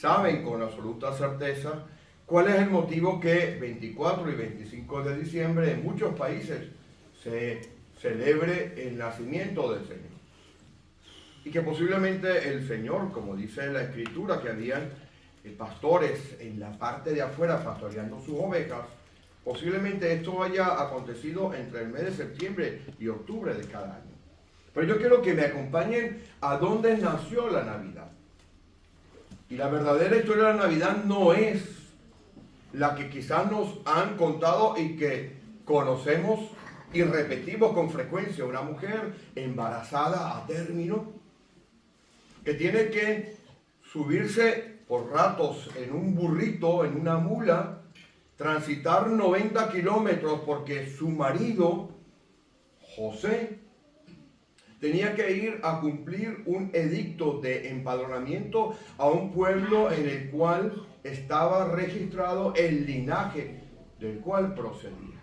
saben con absoluta certeza cuál es el motivo que 24 y 25 de diciembre en muchos países se celebre el nacimiento del Señor. Y que posiblemente el Señor, como dice la Escritura, que habían pastores en la parte de afuera pastoreando sus ovejas, posiblemente esto haya acontecido entre el mes de septiembre y octubre de cada año. Pero yo quiero que me acompañen a dónde nació la Navidad. Y la verdadera historia de la Navidad no es la que quizás nos han contado y que conocemos y repetimos con frecuencia. Una mujer embarazada a término, que tiene que subirse por ratos en un burrito, en una mula, transitar 90 kilómetros porque su marido, José, tenía que ir a cumplir un edicto de empadronamiento a un pueblo en el cual estaba registrado el linaje del cual procedía.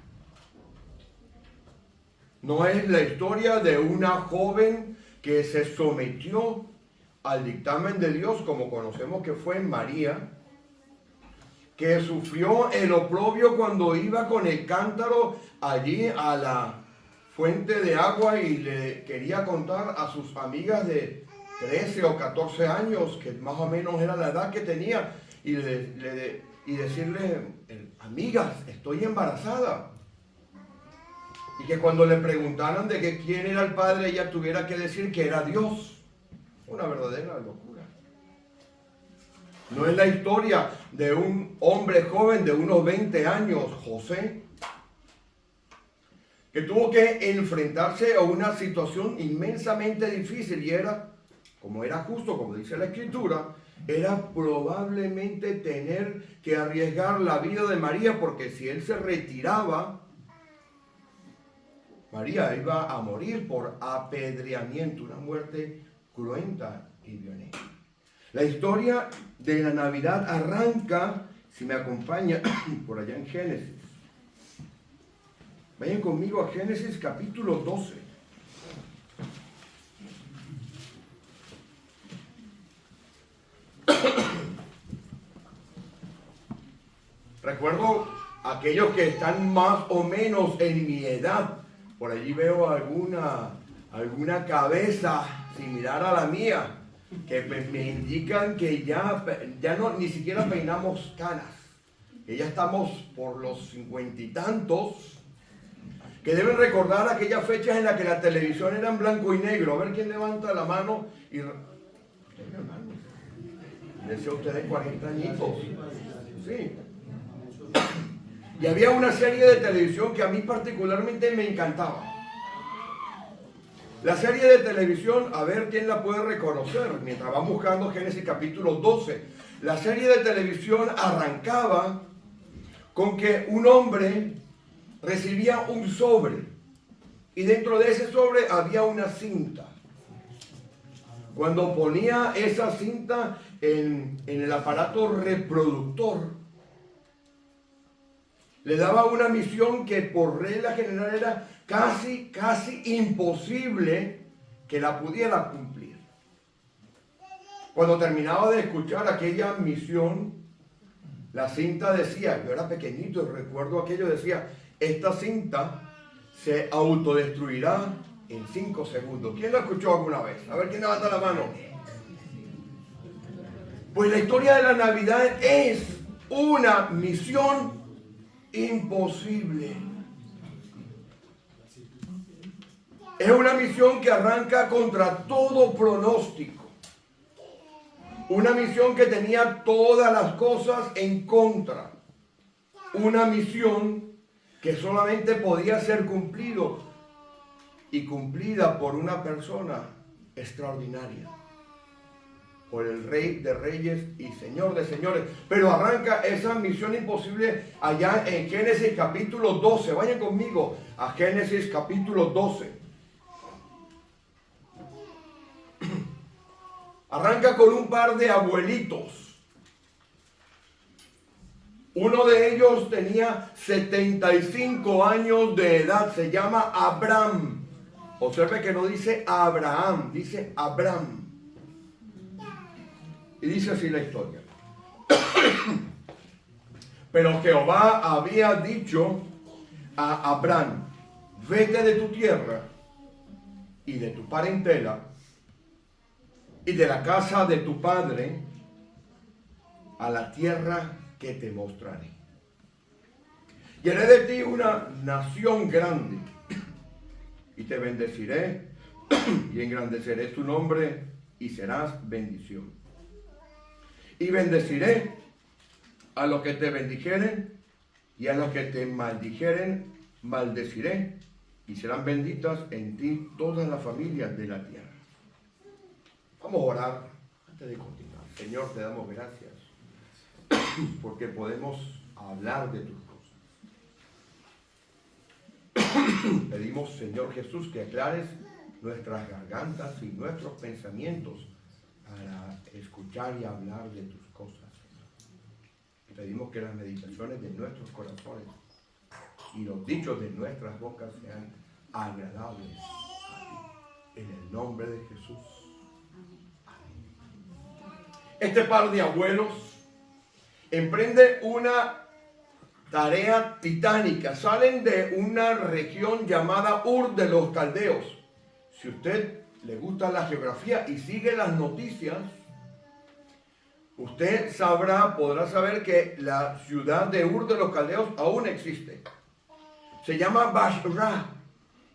No es la historia de una joven que se sometió al dictamen de Dios, como conocemos que fue María, que sufrió el oprobio cuando iba con el cántaro allí a la fuente de agua y le quería contar a sus amigas de 13 o 14 años, que más o menos era la edad que tenía, y decirle, amigas, estoy embarazada. Y que cuando le preguntaran de que quién era el padre, ella tuviera que decir que era Dios. Una verdadera locura. No es la historia de un hombre joven de unos 20 años, José, que tuvo que enfrentarse a una situación inmensamente difícil y era, como era justo, como dice la Escritura, era probablemente tener que arriesgar la vida de María, porque si él se retiraba, María iba a morir por apedreamiento, una muerte cruenta y violenta. La historia de la Navidad arranca, si me acompaña, por allá en Génesis. Vayan conmigo a Génesis capítulo 12. Recuerdo aquellos que están más o menos en mi edad. Por allí veo alguna cabeza similar a la mía, que me indican que ya no, ni siquiera peinamos canas, que ya estamos por los 50 y tantos, que deben recordar aquellas fechas en las que la televisión era en blanco y negro. A ver quién levanta la mano y... Decía ustedes 40 añitos. Sí. Y había una serie de televisión que a mí particularmente me encantaba. La serie de televisión, a ver quién la puede reconocer, mientras van buscando Génesis capítulo 12. La serie de televisión arrancaba con que un hombre recibía un sobre y dentro de ese sobre había una cinta. Cuando ponía esa cinta en el aparato reproductor, le daba una misión que por regla general era casi imposible que la pudiera cumplir. Cuando terminaba de escuchar aquella misión, la cinta decía, yo era pequeñito y recuerdo aquello, decía, esta cinta se autodestruirá en 5 segundos. ¿Quién lo escuchó alguna vez? A ver quién levanta la mano. Pues la historia de la Navidad es una misión imposible. Es una misión que arranca contra todo pronóstico. Una misión que tenía todas las cosas en contra. Una misión que solamente podía ser cumplida por una persona extraordinaria. Por el Rey de Reyes y Señor de Señores. Pero arranca esa misión imposible allá en Génesis capítulo 12. Vayan conmigo a Génesis capítulo 12. Arranca con un par de abuelitos. Uno de ellos tenía 75 años de edad. Se llama Abraham. Observe que no dice Abraham, dice Abraham. Y dice así la historia. Pero Jehová había dicho a Abraham, vete de tu tierra y de tu parentela y de la casa de tu padre a la tierra que te mostraré. Y haré de ti una nación grande y te bendeciré y engrandeceré tu nombre y serás bendición. Y bendeciré a los que te bendijeren y a los que te maldijeren, maldeciré y serán benditas en ti todas las familias de la tierra. Vamos a orar antes de continuar. Señor, te damos gracias porque podemos hablar de tus cosas. Pedimos, Señor Jesús, que aclares nuestras gargantas y nuestros pensamientos para escuchar y hablar de tus cosas. Y pedimos que las meditaciones de nuestros corazones y los dichos de nuestras bocas sean agradables a ti. En el nombre de Jesús. Este par de abuelos emprende una tarea titánica. Salen de una región llamada Ur de los Caldeos. Si usted le gusta la geografía y sigue las noticias, usted podrá saber que la ciudad de Ur de los Caldeos aún existe. Se llama Basra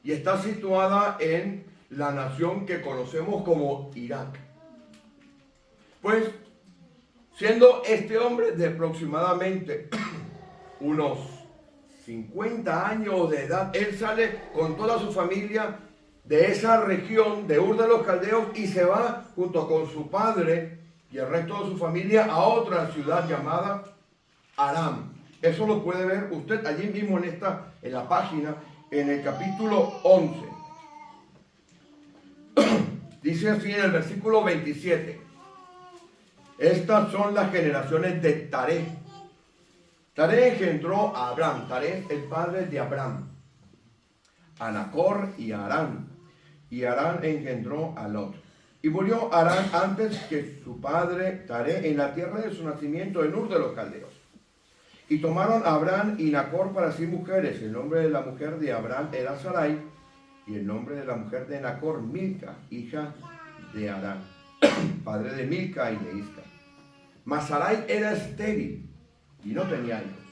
y está situada en la nación que conocemos como Irak. Pues, siendo este hombre de aproximadamente unos 50 años de edad, él sale con toda su familia de esa región de Ur de los Caldeos y se va junto con su padre y el resto de su familia a otra ciudad llamada Aram. Eso lo puede ver usted allí mismo en la página, en el capítulo 11. Dice así en el versículo 27. Estas son las generaciones de Taré. Taré engendró a Abraham. Taré es el padre de Abraham, a Nacor y a Harán. Y Harán engendró a Lot. Y murió Harán antes que su padre Taré en la tierra de su nacimiento en Ur de los Caldeos. Y tomaron a Abraham y Nacor para sí mujeres. El nombre de la mujer de Abraham era Sarai, y el nombre de la mujer de Nacor, Milca, hija de Harán, padre de Milca y de Isca. Mas Sarai era estéril y no tenía hijos.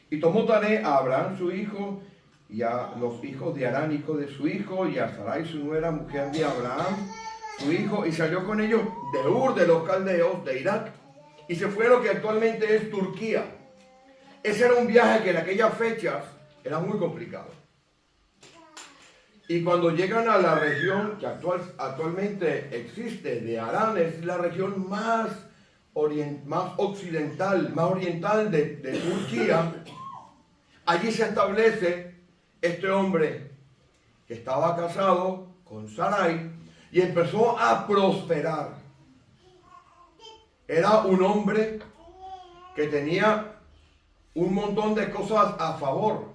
Y tomó Taré a Abraham su hijo, y a los hijos de Harán, hijo de su hijo, y a Sarai su nuera, mujer de Abraham, su hijo, y salió con ellos de Ur de los Caldeos, de Irak, y se fue a lo que actualmente es Turquía. Ese era un viaje que en aquellas fechas era muy complicado. Y cuando llegan a la región que actualmente existe de Harán, es la región más occidental, más oriental de Turquía. Allí se establece este hombre que estaba casado con Sarai y empezó a prosperar. Era un hombre que tenía un montón de cosas a favor.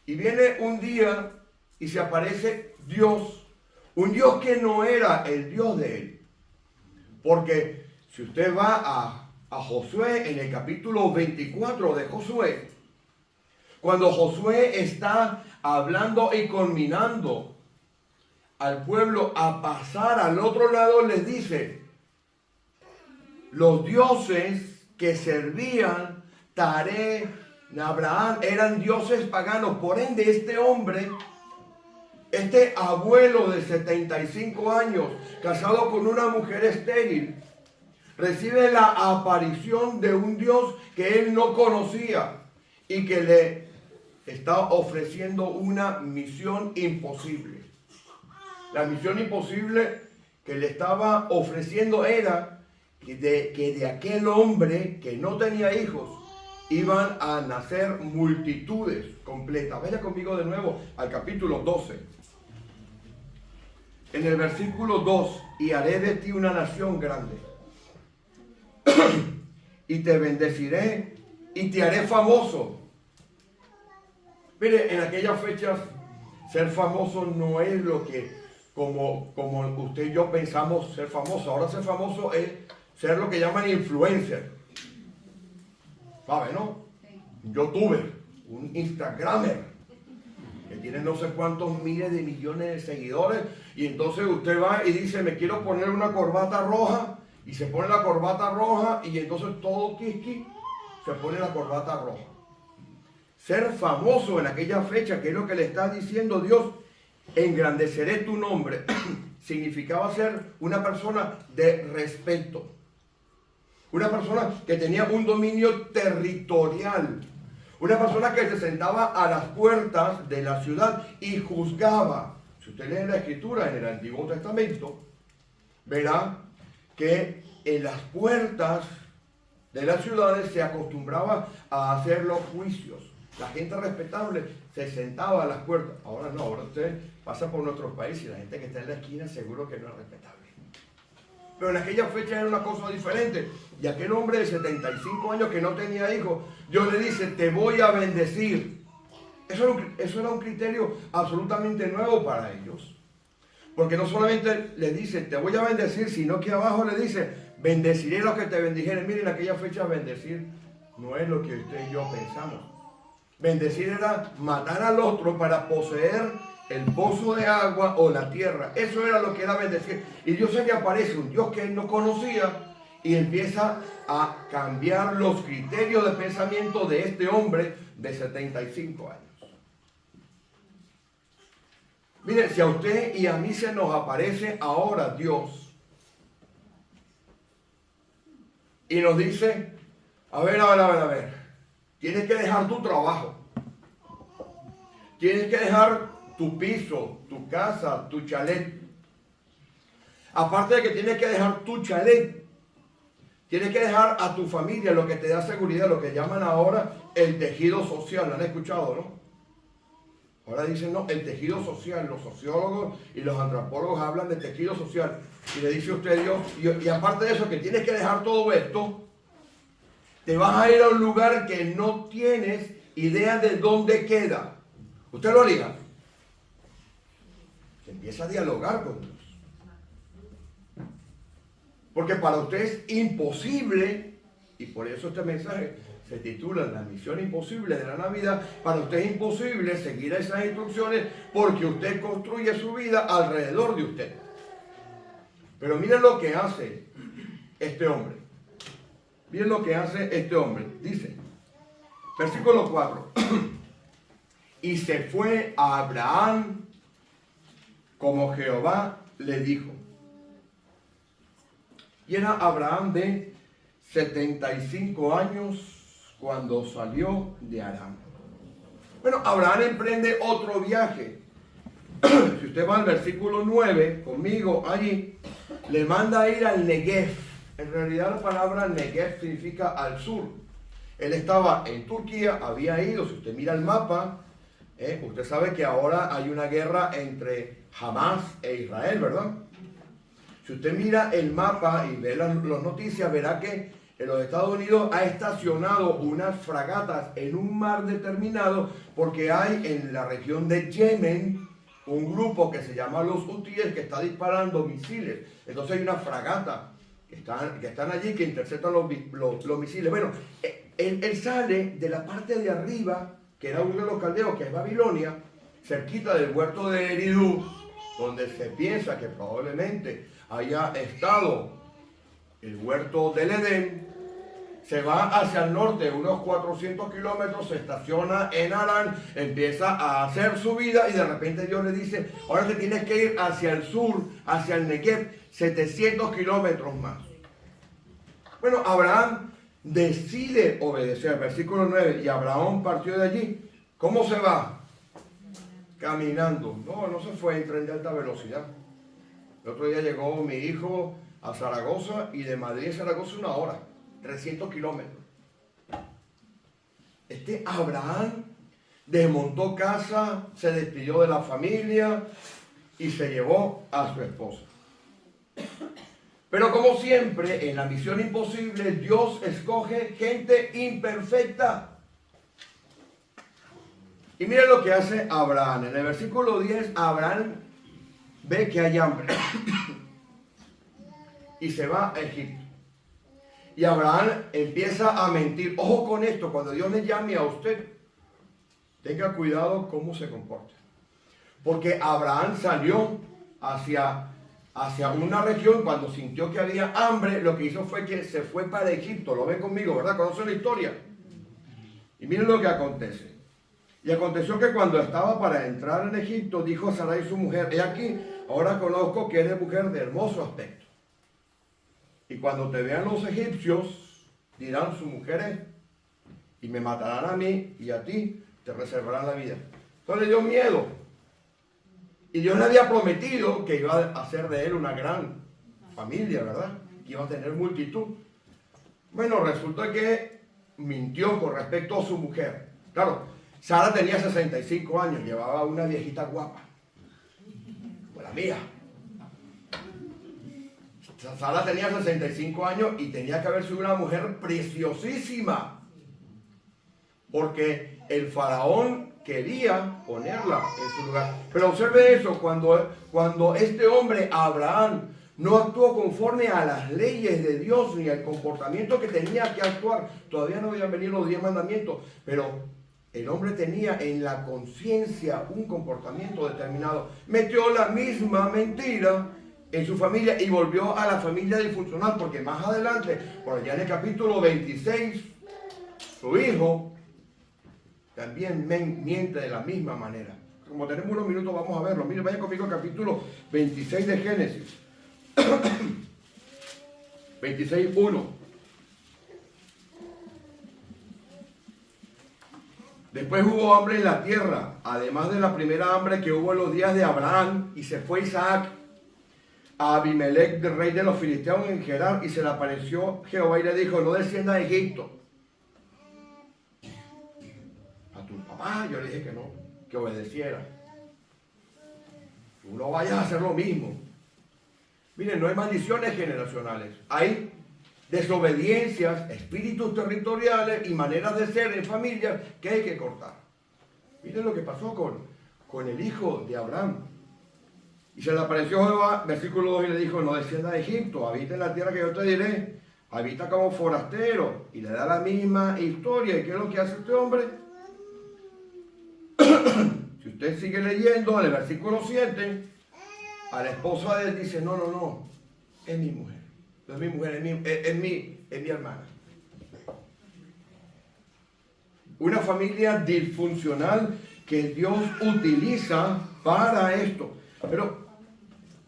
Y viene un día y se aparece Dios, un Dios que no era el Dios de él. Porque si usted va a Josué, en el capítulo 24 de Josué, cuando Josué está hablando y conminando al pueblo a pasar al otro lado, les dice, los dioses que servían Taré, Abraham, eran dioses paganos. Por ende, este hombre, este abuelo de 75 años, casado con una mujer estéril, recibe la aparición de un Dios que él no conocía y que le está ofreciendo una misión imposible. La misión imposible que le estaba ofreciendo era que de aquel hombre que no tenía hijos iban a nacer multitudes completas. Vaya conmigo de nuevo al capítulo 12. En el versículo 2, y haré de ti una nación grande, y te bendeciré, y te haré famoso. Mire, en aquellas fechas, ser famoso no es lo que, como usted y yo pensamos ser famoso. Ahora ser famoso es ser lo que llaman influencer. ¿Sabe, no? Un youtuber, un instagramer, que tiene no sé cuántos miles de millones de seguidores, y entonces usted va y dice, me quiero poner una corbata roja, y se pone la corbata roja, y entonces todo Kiski se pone la corbata roja. Ser famoso en aquella fecha, que es lo que le está diciendo Dios, engrandeceré tu nombre, significaba ser una persona de respeto. Una persona que tenía un dominio territorial. Una persona que se sentaba a las puertas de la ciudad y juzgaba. Si usted lee la Escritura en el Antiguo Testamento, verá que en las puertas de las ciudades se acostumbraba a hacer los juicios. La gente respetable se sentaba a las puertas. Ahora no, ahora usted pasa por nuestros países y la gente que está en la esquina seguro que no es respetable. Pero en aquella fecha era una cosa diferente. Y aquel hombre de 75 años que no tenía hijos, Dios le dice, te voy a bendecir. Eso era un criterio absolutamente nuevo para ellos. Porque no solamente le dice, te voy a bendecir, sino que abajo le dice, bendeciré a los que te bendijeren. Miren, en aquella fecha bendecir no es lo que usted y yo pensamos. Bendecir era matar al otro para poseer el pozo de agua o la tierra. Eso era lo que era bendecir. Y Dios se le aparece, un Dios que él no conocía, y empieza a cambiar los criterios de pensamiento de este hombre de 75 años. Miren, si a usted y a mí se nos aparece ahora Dios y nos dice, a ver, tienes que dejar tu trabajo, tienes que dejar tu piso, tu casa, tu chalet. Aparte de que tienes que dejar tu chalet, tienes que dejar a tu familia lo que te da seguridad, lo que llaman ahora el tejido social. ¿Lo han escuchado, no? Ahora dicen, no, el tejido social. Los sociólogos y los antropólogos hablan de tejido social. Y le dice usted Dios, y aparte de eso, que tienes que dejar todo esto, te vas a ir a un lugar que no tienes idea de dónde queda. ¿Usted lo haría? Se empieza a dialogar con Dios. Porque para usted es imposible, y por eso este mensaje se titula La misión imposible de la Navidad. Para usted es imposible seguir esas instrucciones porque usted construye su vida alrededor de usted. Pero miren lo que hace este hombre. Miren lo que hace este hombre. Dice, versículo 4. Y se fue a Abraham como Jehová le dijo. Y era Abraham de 75 años cuando salió de Aram. Bueno, Abraham emprende otro viaje. Si usted va al versículo 9 conmigo allí, le manda a ir al Negev. En realidad la palabra Negev significa al sur. Él estaba en Turquía, había ido, si usted mira el mapa, usted sabe que ahora hay una guerra entre Hamas e Israel, ¿verdad? Si usted mira el mapa y ve las noticias, verá que en los Estados Unidos ha estacionado unas fragatas en un mar determinado porque hay en la región de Yemen un grupo que se llama los Hutíes que está disparando misiles. Entonces hay una fragata que están allí que interceptan los misiles. Bueno, él sale de la parte de arriba, que era uno de los caldeos, que es Babilonia, cerquita del huerto de Eridú, donde se piensa que probablemente haya estado el huerto del Edén. Se va hacia el norte unos 400 kilómetros, se estaciona en Harán, empieza a hacer su vida y de repente Dios le dice, ahora te tienes que ir hacia el sur, hacia el Negev, 700 kilómetros más. Bueno, Abraham decide obedecer, versículo 9, y Abraham partió de allí. ¿Cómo se va? Caminando. No se fue en tren de alta velocidad. El otro día llegó mi hijo a Zaragoza y de Madrid a Zaragoza 1 hora, 300 kilómetros. Este Abraham desmontó casa, se despidió de la familia y se llevó a su esposa. Pero como siempre, en la misión imposible, Dios escoge gente imperfecta. Y miren lo que hace Abraham. En el versículo 10, Abraham ve que hay hambre y se va a Egipto. Y Abraham empieza a mentir. Ojo con esto, cuando Dios le llame a usted, tenga cuidado cómo se comporta. Porque Abraham salió hacia una región cuando sintió que había hambre. Lo que hizo fue que se fue para Egipto. Lo ven conmigo, ¿verdad? ¿Conocen la historia? Y miren lo que acontece. Y aconteció que cuando estaba para entrar en Egipto, dijo a Sarai su mujer: he aquí, ahora conozco que eres mujer de hermoso aspecto. Y cuando te vean los egipcios, dirán: su mujer es, y me matarán a mí, y a ti te reservarán la vida. Entonces le dio miedo. Y Dios le había prometido que iba a hacer de él una gran familia, ¿verdad? Que iba a tener multitud. Bueno, resulta que mintió con respecto a su mujer. Claro, Sara tenía 65 años, llevaba una viejita guapa, como la mía. Sara tenía 65 años y tenía que haber sido una mujer preciosísima, porque el faraón quería ponerla en su lugar. Pero observe eso, cuando este hombre, Abraham, no actuó conforme a las leyes de Dios ni al comportamiento que tenía que actuar. Todavía no habían venido los 10 mandamientos, pero el hombre tenía en la conciencia un comportamiento determinado. Metió la misma mentira en su familia y volvió a la familia disfuncional, porque más adelante, por allá en el capítulo 26, su hijo también miente de la misma manera. Como tenemos unos minutos, vamos a verlo. Miren, vayan conmigo al capítulo 26 de Génesis. 26:1. Después hubo hambre en la tierra, además de la primera hambre que hubo en los días de Abraham, y se fue Isaac a Abimelech, del rey de los filisteos, en Gerar, y se le apareció Jehová y le dijo: no descienda a Egipto. A tu papá yo le dije que no, que obedeciera. Tú no vayas a hacer lo mismo. Miren, no hay maldiciones generacionales, hay desobediencias, espíritus territoriales y maneras de ser en familias que hay que cortar. Miren lo que pasó con el hijo de Abraham. Y se le apareció Jehová, versículo 2, y le dijo: no descienda a Egipto, habita en la tierra que yo te diré, habita como forastero. Y le da la misma historia. ¿Y qué es lo que hace este hombre? Si usted sigue leyendo en el versículo 7, a la esposa de él dice: no, es mi mujer. No es mi mujer, es mi hermana. Una familia disfuncional que Dios utiliza para esto. Pero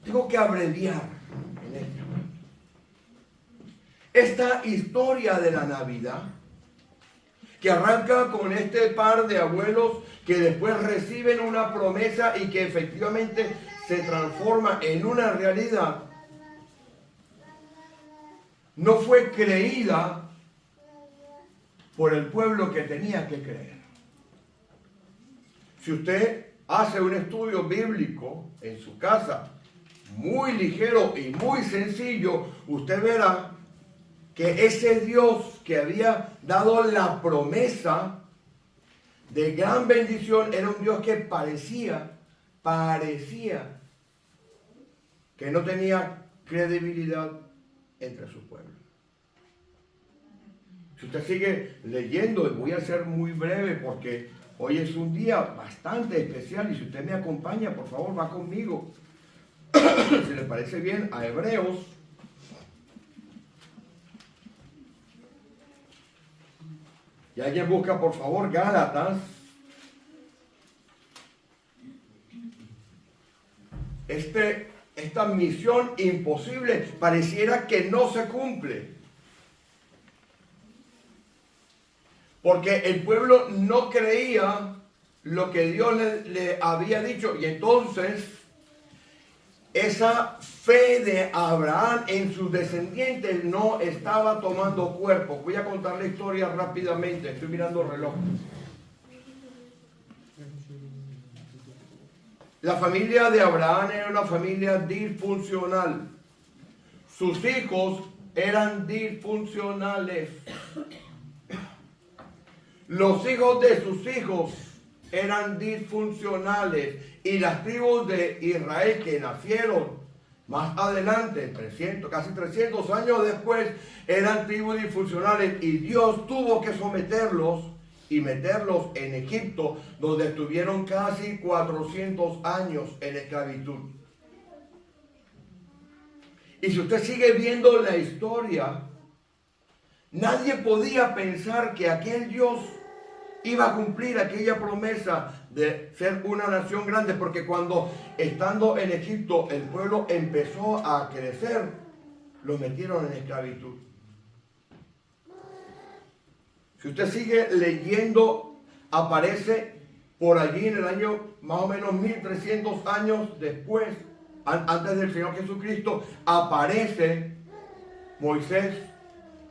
tengo que abreviar en esto. Esta historia de la Navidad, que arranca con este par de abuelos que después reciben una promesa y que efectivamente se transforma en una realidad, no fue creída por el pueblo que tenía que creer. Si usted hace un estudio bíblico en su casa, muy ligero y muy sencillo, usted verá que ese Dios que había dado la promesa de gran bendición era un Dios que parecía que no tenía credibilidad entre su pueblo. Si usted sigue leyendo, y voy a ser muy breve porque hoy es un día bastante especial, y si usted me acompaña, por favor, va conmigo, si le parece bien, a Hebreos. Y alguien busca, por favor, Gálatas. Esta misión imposible pareciera que no se cumple. Porque el pueblo no creía lo que Dios le había dicho. Y entonces, esa fe de Abraham en sus descendientes no estaba tomando cuerpo. Voy a contar la historia rápidamente. Estoy mirando el reloj. La familia de Abraham era una familia disfuncional. Sus hijos eran disfuncionales. Los hijos de sus hijos eran disfuncionales. Y las tribus de Israel que nacieron Más adelante, 300, casi 300 años después, eran tribus disfuncionales y Dios tuvo que someterlos y meterlos en Egipto, donde estuvieron casi 400 años en esclavitud. Y si usted sigue viendo la historia, nadie podía pensar que aquel Dios iba a cumplir aquella promesa de ser una nación grande, porque cuando estando en Egipto el pueblo empezó a crecer, lo metieron en esclavitud. Si usted sigue leyendo, aparece por allí en el año más o menos 1300 años después, antes del Señor Jesucristo, aparece Moisés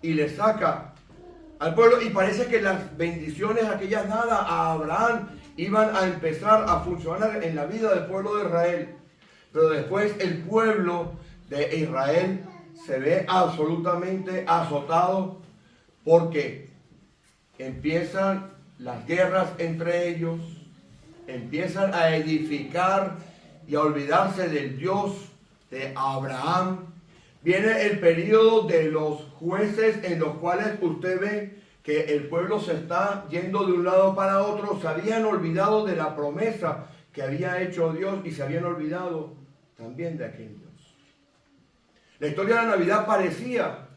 y le saca al pueblo, y parece que las bendiciones aquellas dadas a Abraham iban a empezar a funcionar en la vida del pueblo de Israel. Pero después el pueblo de Israel se ve absolutamente azotado porque empiezan las guerras entre ellos, empiezan a edificar y a olvidarse del Dios de Abraham. Viene el periodo de los jueces, en los cuales usted ve que el pueblo se está yendo de un lado para otro. Se habían olvidado de la promesa que había hecho Dios y se habían olvidado también de aquel Dios. La historia de la Navidad parecía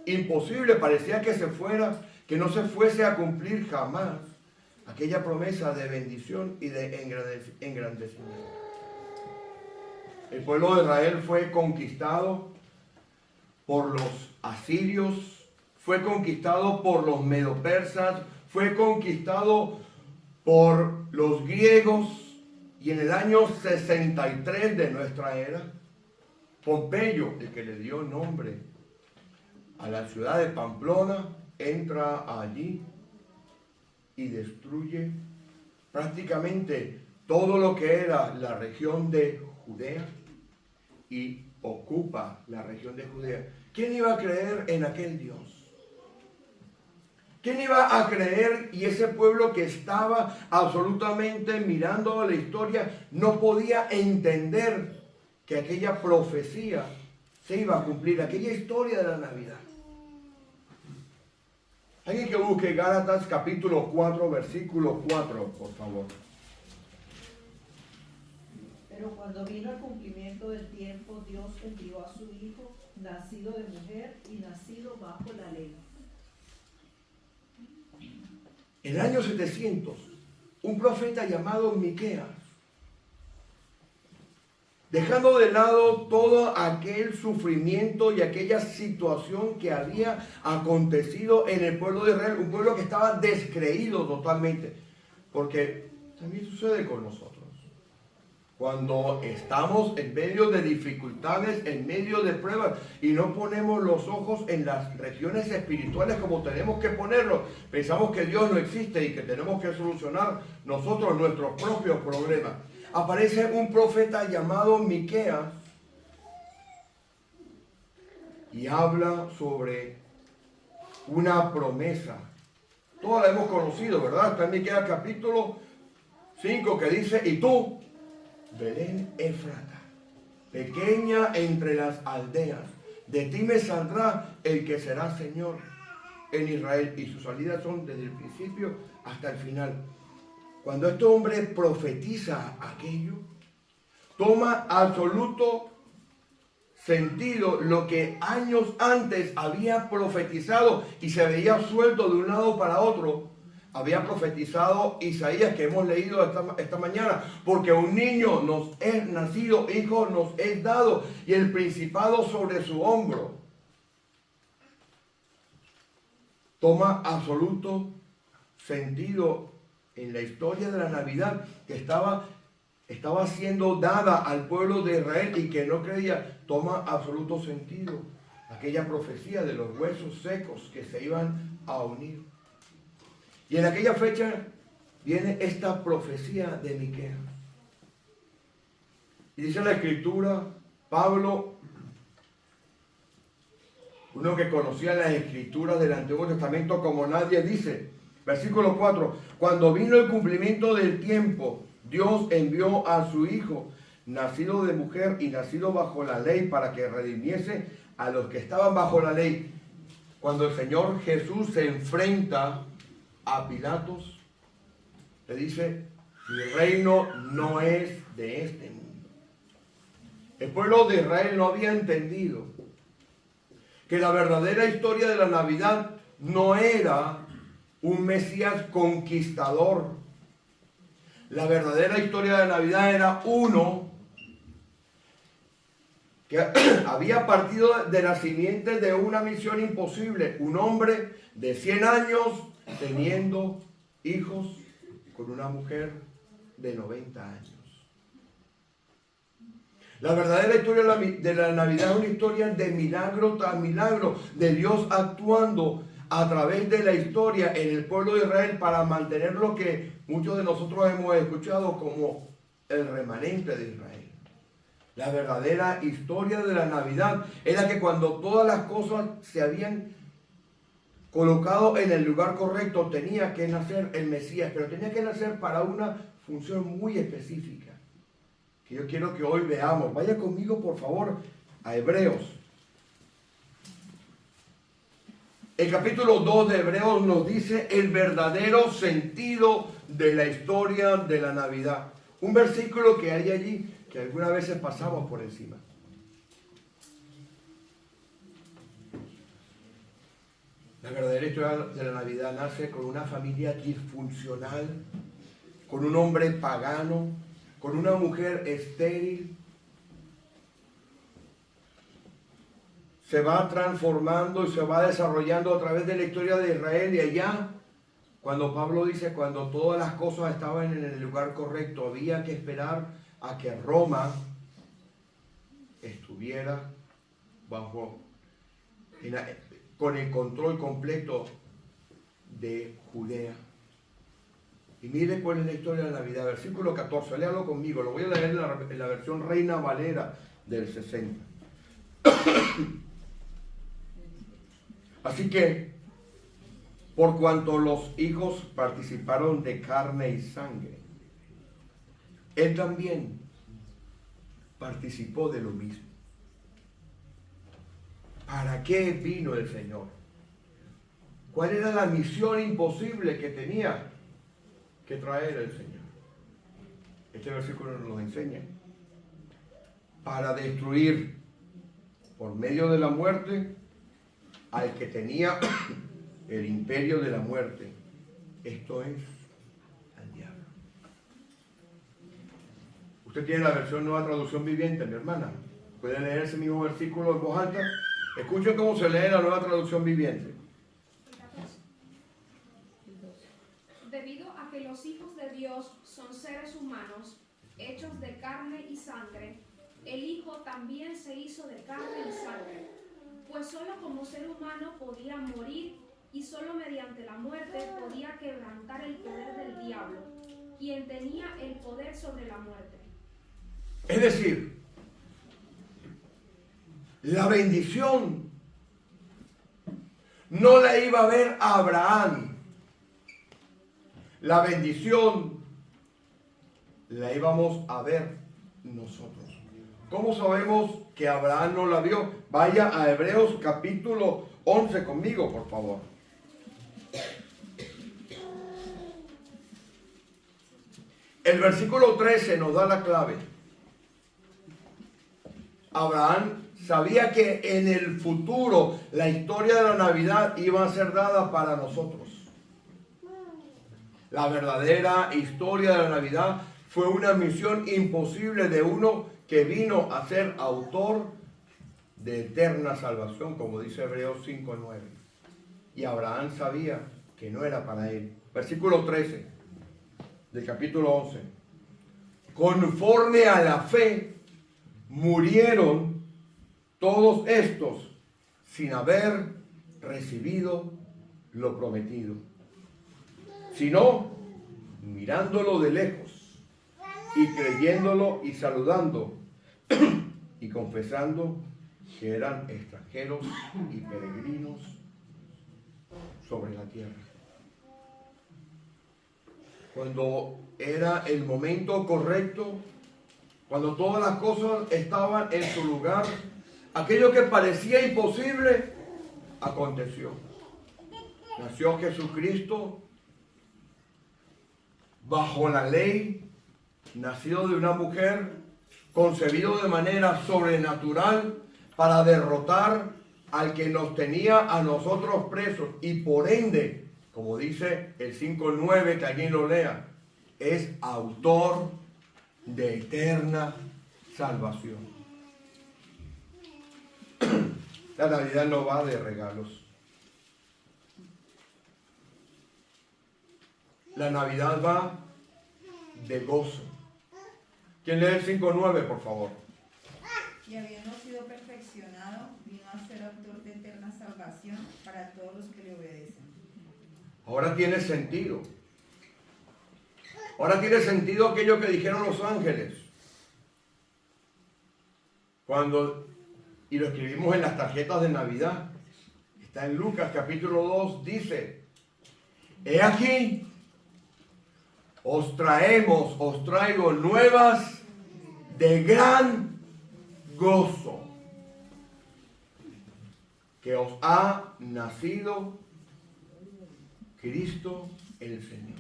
imposible, parecía que se fuera, que no se fuese a cumplir jamás aquella promesa de bendición y de engrandecimiento. El pueblo de Israel fue conquistado por los asirios, fue conquistado por los medopersas, fue conquistado por los griegos, y en el año 63 de nuestra era, Pompeyo, el que le dio nombre a la ciudad de Pamplona, entra allí y destruye prácticamente todo lo que era la región de Judea y ocupa la región de Judea. ¿Quién iba a creer en aquel Dios? ¿Quién iba a creer? Y ese pueblo que estaba absolutamente mirando la historia no podía entender que aquella profecía se iba a cumplir, aquella historia de la Navidad. Alguien que busque Gálatas capítulo 4, versículo 4, por favor. Pero cuando vino el cumplimiento del tiempo, Dios envió a su Hijo, nacido de mujer y nacido bajo la ley. En el año 700, un profeta llamado Miqueas, dejando de lado todo aquel sufrimiento y aquella situación que había acontecido en el pueblo de Israel, un pueblo que estaba descreído totalmente, porque también sucede con nosotros. Cuando estamos en medio de dificultades, en medio de pruebas, y no ponemos los ojos en las regiones espirituales como tenemos que ponerlos, pensamos que Dios no existe y que tenemos que solucionar nosotros nuestros propios problemas. Aparece un profeta llamado Miqueas y habla sobre una promesa. Todos la hemos conocido, ¿verdad? Está en Miqueas capítulo 5 que dice: y tú, Belén Éfrata, pequeña entre las aldeas, de ti me saldrá el que será Señor en Israel. Y sus salidas son desde el principio hasta el final. Cuando este hombre profetiza aquello, toma absoluto sentido lo que años antes había profetizado y se veía suelto de un lado para otro. Había profetizado Isaías, que hemos leído esta mañana, porque un niño nos es nacido, hijo nos es dado, y el principado sobre su hombro. Toma absoluto sentido en la historia de la Navidad, que estaba siendo dada al pueblo de Israel y que no creía. Toma absoluto sentido aquella profecía de los huesos secos que se iban a unir. Y en aquella fecha viene esta profecía de Miqueas. Y dice la Escritura, Pablo, uno que conocía las Escrituras del Antiguo Testamento como nadie, dice, versículo 4, cuando vino el cumplimiento del tiempo, Dios envió a su Hijo, nacido de mujer y nacido bajo la ley, para que redimiese a los que estaban bajo la ley. Cuando el Señor Jesús se enfrenta a Pilatos, le dice: mi reino no es de este mundo. El pueblo de Israel no había entendido que la verdadera historia de la Navidad no era un Mesías conquistador. La verdadera historia de la Navidad era uno que había partido de la simiente de una misión imposible. Un hombre de 100 años teniendo hijos con una mujer de 90 años. La verdadera historia de la Navidad es una historia de milagro tras milagro, de Dios actuando a través de la historia en el pueblo de Israel para mantener lo que muchos de nosotros hemos escuchado como el remanente de Israel. La verdadera historia de la Navidad era que cuando todas las cosas se habían colocado en el lugar correcto, tenía que nacer el Mesías, pero tenía que nacer para una función muy específica, que yo quiero que hoy veamos. Vaya conmigo, por favor, a Hebreos. El capítulo 2 de Hebreos nos dice el verdadero sentido de la historia de la Navidad. Un versículo que hay allí que algunas veces pasamos por encima. La verdadera historia de la Navidad nace con una familia disfuncional, con un hombre pagano, con una mujer estéril. Se va transformando y se va desarrollando a través de la historia de Israel. Y allá, cuando Pablo dice, cuando todas las cosas estaban en el lugar correcto, había que esperar a que Roma estuviera con el control completo de Judea. Y mire cuál es la historia de la Navidad. Versículo 14, léalo conmigo. Lo voy a leer en la versión Reina Valera del 60. Así que, por cuanto los hijos participaron de carne y sangre, él también participó de lo mismo. ¿Para qué vino el Señor? ¿Cuál era la misión imposible que tenía que traer el Señor? Este versículo nos enseña. Para destruir por medio de la muerte al que tenía el imperio de la muerte, esto es, al diablo. Usted tiene la versión Nueva Traducción Viviente, mi hermana. ¿Puede leer ese mismo versículo en voz alta? Escuchen cómo se lee la Nueva Traducción Viviente. Debido a que los hijos de Dios son seres humanos, hechos de carne y sangre, el Hijo también se hizo de carne y sangre, pues solo como ser humano podía morir y solo mediante la muerte podía quebrantar el poder del diablo, quien tenía el poder sobre la muerte. Es decir, la bendición no la iba a ver a Abraham. La bendición la íbamos a ver nosotros. ¿Cómo sabemos que Abraham no la vio? Vaya a Hebreos capítulo 11 conmigo, por favor. El versículo 13 nos da la clave. Abraham sabía que en el futuro la historia de la Navidad iba a ser dada para nosotros. La verdadera historia de la Navidad fue una misión imposible de uno que vino a ser autor de eterna salvación, como dice Hebreos 5:9. Y Abraham sabía que no era para él. Versículo 13 del capítulo 11. Conforme a la fe, murieron todos estos sin haber recibido lo prometido, sino mirándolo de lejos y creyéndolo y saludando y confesando que eran extranjeros y peregrinos sobre la tierra. Cuando era el momento correcto, Cuando todas las cosas estaban en su lugar, aquello que parecía imposible aconteció. Nació Jesucristo bajo la ley, nacido de una mujer, concebido de manera sobrenatural para derrotar al que nos tenía a nosotros presos y por ende, como dice el 5:9, que alguien lo lea, es autor de eterna salvación. La Navidad no va de regalos. La Navidad va de gozo. ¿Quién lee el 5:9, por favor? Y habiendo sido perfeccionado, vino a ser autor de eterna salvación para todos los que le obedecen. Ahora tiene sentido. Ahora tiene sentido aquello que dijeron los ángeles. Y lo escribimos en las tarjetas de Navidad. Está en Lucas capítulo 2, dice: he aquí, os traigo nuevas de gran gozo, que os ha nacido Cristo el Señor.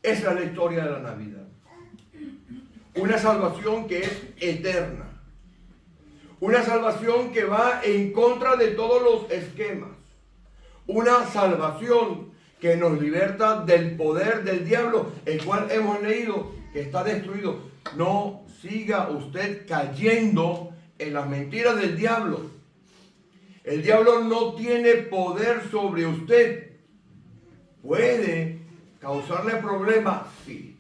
Esa es la historia de la Navidad. Una salvación que es eterna. Una salvación que va en contra de todos los esquemas. Una salvación que nos liberta del poder del diablo, el cual hemos leído que está destruido. No siga usted cayendo en las mentiras del diablo. El diablo no tiene poder sobre usted. Puede causarle problemas, sí.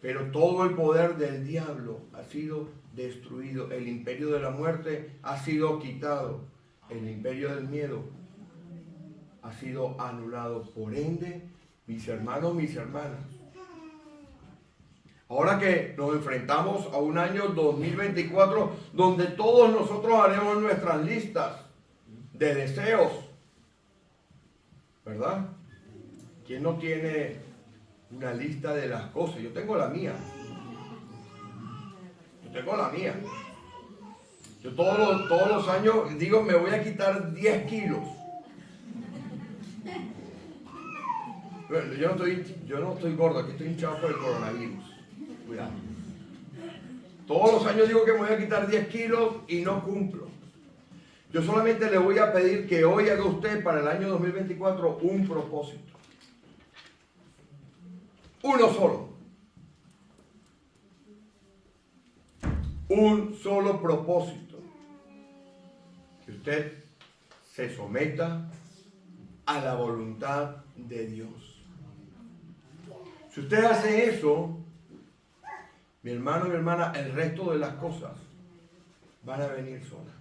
Pero todo el poder del diablo ha sido destruido. El imperio de la muerte ha sido quitado. El imperio del miedo ha sido anulado. Por ende, mis hermanos, mis hermanas, ahora que nos enfrentamos a un año 2024 donde todos nosotros haremos nuestras listas de deseos, ¿verdad? ¿Quién no tiene una lista de las cosas? Yo tengo la mía. Yo todos los años digo, me voy a quitar 10 kilos. Bueno, yo no estoy gordo, aquí estoy hinchado por el coronavirus. Cuidado. Todos los años digo que me voy a quitar 10 kilos y no cumplo. Yo solamente le voy a pedir que hoy haga usted para el año 2024 un propósito. Uno solo. Un solo propósito. Que usted se someta a la voluntad de Dios. Si usted hace eso, mi hermano y mi hermana, el resto de las cosas van a venir solas.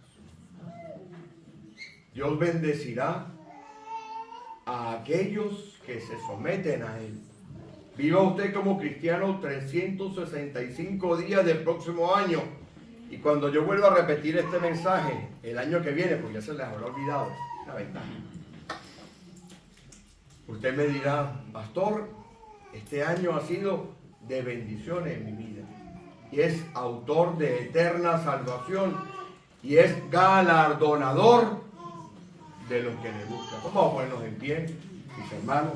Dios bendecirá a aquellos que se someten a Él. Viva usted como cristiano 365 días del próximo año. Y cuando yo vuelva a repetir este mensaje el año que viene, porque ya se les habrá olvidado, la ventaja. Usted me dirá, pastor, este año ha sido de bendiciones en mi vida. Y es autor de eterna salvación. Y es galardonador de los que le buscan. Vamos a ponernos en pie, mis hermanos.